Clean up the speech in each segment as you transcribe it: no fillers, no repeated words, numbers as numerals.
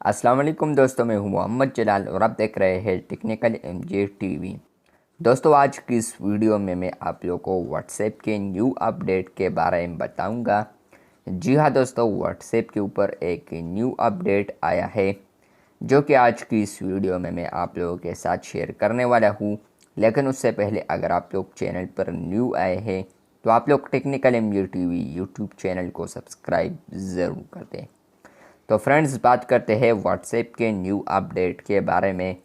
अस्सलाम वालेकुम दोस्तों, मैं हूं मोहम्मद जलाल और आप देख रहे हैं टेक्निकल एमजे टीवी। दोस्तों, आज की इस वीडियो में मैं आप लोगों को व्हाट्सएप के न्यू अपडेट के बारे में बताऊंगा। जी हाँ दोस्तों, व्हाट्सएप के ऊपर एक न्यू अपडेट आया है जो कि आज की इस वीडियो में मैं आप लोगों के साथ शेयर करने वाला हूँ। लेकिन उससे पहले अगर आप लोग चैनल पर न्यू आए हैं तो आप लोग technical MJ TV YouTube channel को सब्सक्राइब ज़रूर कर दें। तो फ्रेंड्स, बात करते हैं व्हाट्सएप के न्यू अपडेट के बारे में।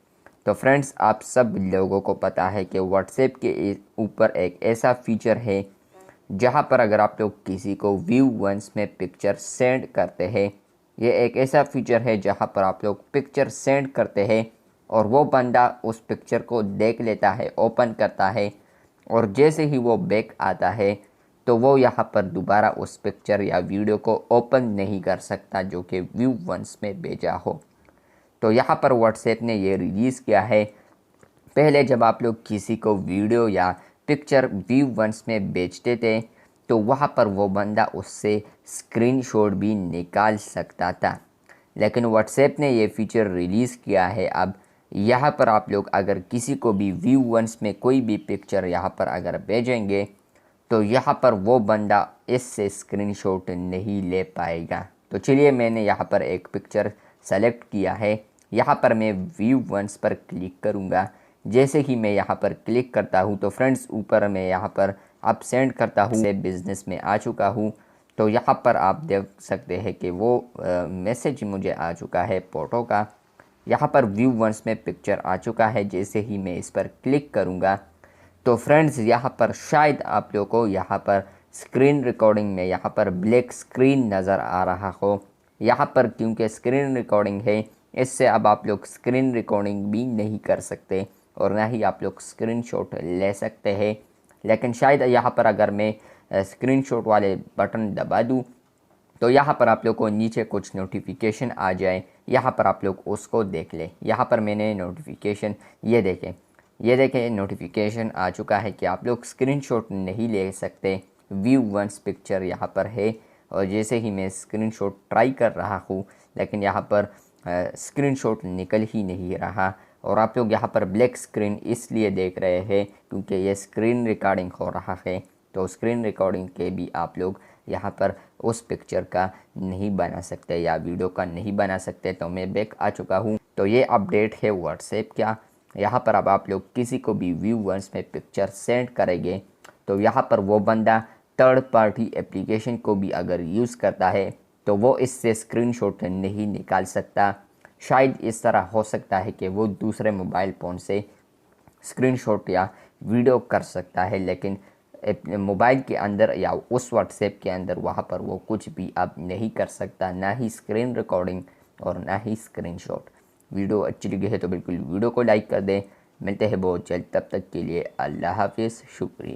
तो फ्रेंड्स, आप सब लोगों को पता है कि व्हाट्सएप के ऊपर एक ऐसा फीचर है जहां पर अगर आप लोग किसी को व्यू वंस में पिक्चर सेंड करते हैं, ये एक ऐसा फीचर है जहां पर आप लोग पिक्चर सेंड करते हैं और वो बंदा उस पिक्चर को देख लेता है, ओपन करता है, और जैसे ही वो बैक आता है तो वो यहाँ पर दोबारा उस पिक्चर या वीडियो को ओपन नहीं कर सकता जो कि व्यू वंस में भेजा हो। तो यहाँ पर व्हाट्सएप ने ये रिलीज़ किया है। पहले जब आप लोग किसी को वीडियो या पिक्चर व्यू वंस में भेजते थे तो वहाँ पर वो बंदा उससे स्क्रीनशॉट भी निकाल सकता था, लेकिन व्हाट्सएप ने ये फीचर रिलीज़ किया है अब। यहाँ पर आप लोग अगर किसी को भी व्यू वंस में कोई भी पिक्चर यहाँ पर अगर भेजेंगे तो यहाँ पर वो बंदा इससे स्क्रीनशॉट नहीं ले पाएगा। तो चलिए, मैंने यहाँ पर एक पिक्चर सेलेक्ट किया है। यहाँ पर मैं व्यू वंस पर क्लिक करूँगा। जैसे ही मैं यहाँ पर क्लिक करता हूँ तो फ्रेंड्स, ऊपर मैं यहाँ पर अब सेंड करता हूँ से बिज़नेस में आ चुका हूँ। तो यहाँ पर आप देख सकते हैं कि वो मैसेज मुझे आ चुका है फ़ोटो का। यहाँ पर व्यू वंस में पिक्चर आ चुका है। जैसे ही मैं इस पर क्लिक करूँगा तो फ्रेंड्स, यहाँ पर शायद आप लोगों को यहाँ पर स्क्रीन रिकॉर्डिंग में यहाँ पर ब्लैक स्क्रीन नज़र आ रहा हो। यहाँ पर क्योंकि स्क्रीन रिकॉर्डिंग है, इससे अब आप लोग स्क्रीन रिकॉर्डिंग भी नहीं कर सकते और ना ही आप लोग स्क्रीनशॉट ले सकते हैं। लेकिन शायद यहाँ पर अगर मैं स्क्रीनशॉट वाले बटन दबा दूँ तो यहाँ पर आप लोग को नीचे कुछ नोटिफिकेशन आ जाए, यहाँ पर आप लोग उसको देख लें। यहाँ पर मैंने नोटिफिकेशन ये देखें नोटिफिकेशन आ चुका है कि आप लोग स्क्रीनशॉट नहीं ले सकते, व्यू वंस पिक्चर यहाँ पर है। और जैसे ही मैं स्क्रीनशॉट ट्राई कर रहा हूँ लेकिन यहाँ पर स्क्रीनशॉट निकल ही नहीं रहा। और आप लोग यहाँ पर ब्लैक स्क्रीन इसलिए देख रहे हैं क्योंकि ये स्क्रीन रिकॉर्डिंग हो रहा है। तो स्क्रीन रिकॉर्डिंग के भी आप लोग यहाँ पर उस पिक्चर का नहीं बना सकते या वीडियो का नहीं बना सकते। तो मैं बैक आ चुका हूँ। तो ये अपडेट है व्हाट्सएप का। यहाँ पर अब आप लोग किसी को भी व्यू वंस में पिक्चर सेंड करेंगे तो यहाँ पर वो बंदा थर्ड पार्टी एप्लीकेशन को भी अगर यूज़ करता है तो वो इससे स्क्रीनशॉट नहीं निकाल सकता। शायद इस तरह हो सकता है कि वो दूसरे मोबाइल फ़ोन से स्क्रीनशॉट या वीडियो कर सकता है, लेकिन मोबाइल के अंदर या उस व्हाट्सएप के अंदर वहाँ पर वो कुछ भी अब नहीं कर सकता, ना ही स्क्रीन रिकॉर्डिंग और ना ही स्क्रीनशॉट। वीडियो अच्छी लगी है तो बिल्कुल वीडियो को लाइक कर दें। मिलते हैं बहुत जल्द, तब तक के लिए अल्लाह हाफिज़, शुक्रिया।